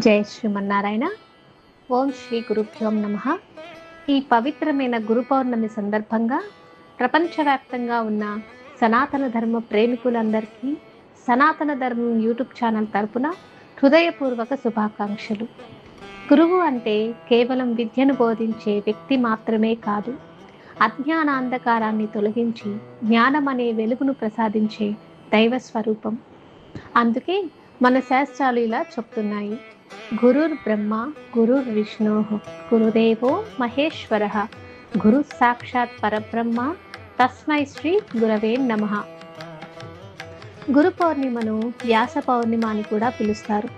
జై శ్రీమన్నారాయణ. ఓం శ్రీ గురుభ్యోం నమః. ఈ పవిత్రమైన గురు పౌర్ణమి సందర్భంగా ప్రపంచవ్యాప్తంగా ఉన్న సనాతన ధర్మ ప్రేమికులందరికీ సనాతన ధర్మం యూట్యూబ్ ఛానల్ తరపున హృదయపూర్వక శుభాకాంక్షలు. గురువు అంటే కేవలం విద్యను బోధించే వ్యక్తి మాత్రమే కాదు, అజ్ఞానాంధకారాన్ని తొలగించి జ్ఞానం అనే వెలుగును ప్రసాదించే దైవ స్వరూపం. అందుకే మన శాస్త్రాలు ఇలా చెప్తున్నాయి: గురుర్ బ్రహ్మ గురుర్ విష్ణు గురుదేవో మహేశ్వర గురు సాక్షాత్ పరబ్రహ్మ తస్మై శ్రీ గురవే నమః. గురు పౌర్ణిమను వ్యాస పౌర్ణిమ అని కూడా పిలుస్తారు.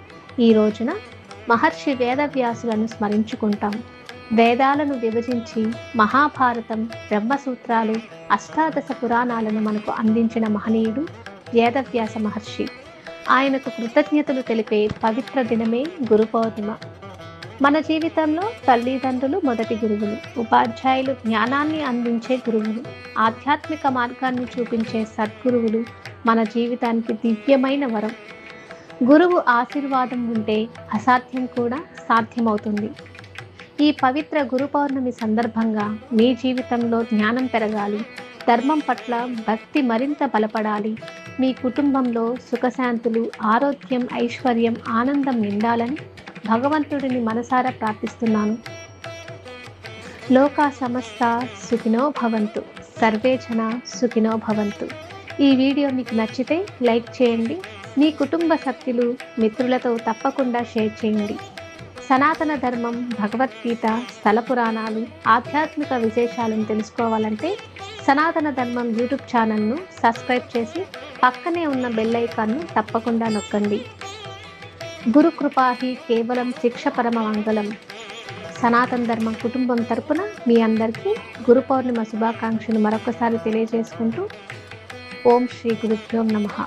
ఈ రోజున మహర్షి వేదవ్యాసులను స్మరించుకుంటాం. వేదాలను విభజించి మహాభారతం, బ్రహ్మసూత్రాలు, అష్టాదశ పురాణాలను మనకు అందించిన మహనీయుడు వేదవ్యాస మహర్షి. ఆయనకు కృతజ్ఞతలు తెలిపే పవిత్ర దినమే గురు పౌర్ణిమ. మన జీవితంలో తల్లిదండ్రులు మొదటి గురువులు, ఉపాధ్యాయులు జ్ఞానాన్ని అందించే గురువులు, ఆధ్యాత్మిక మార్గాన్ని చూపించే సద్గురువులు మన జీవితానికి దివ్యమైన వరం. గురువు ఆశీర్వాదం ఉంటే అసాధ్యం కూడా సాధ్యమవుతుంది. ఈ పవిత్ర గురు పౌర్ణమి సందర్భంగా మీ జీవితంలో జ్ఞానం పెరగాలి, ధర్మం పట్ల భక్తి మరింత బలపడాలి, మీ కుటుంబంలో సుఖశాంతులు, ఆరోగ్యం, ఐశ్వర్యం, ఆనందం నిండాలని భగవంతుడిని మనసారా ప్రార్థిస్తున్నాను. లోకా సమస్త సుఖినో భవంతు, సర్వే జన సుఖినో భవంతు. ఈ వీడియో మీకు నచ్చితే లైక్ చేయండి, మీ కుటుంబ సభ్యులు, మిత్రులతో తప్పకుండా షేర్ చేయండి. సనాతన ధర్మం, భగవద్గీత, స్థల పురాణాలు, ఆధ్యాత్మిక విశేషాలను తెలుసుకోవాలంటే సనాతన ధర్మం యూట్యూబ్ ఛానల్ను సబ్స్క్రైబ్ చేసి పక్కనే ఉన్న బెల్ ఐకాన్ను తప్పకుండా నొక్కండి. గురు కృపాహి కేవలం శిక్ష పరమ మంగళం. సనాతన ధర్మం కుటుంబం తరపున మీ అందరికీ గురు పౌర్ణిమ శుభాకాంక్షలు మరొకసారి తెలియజేసుకుంటూ ఓం శ్రీ గురుభ్యోం నమః.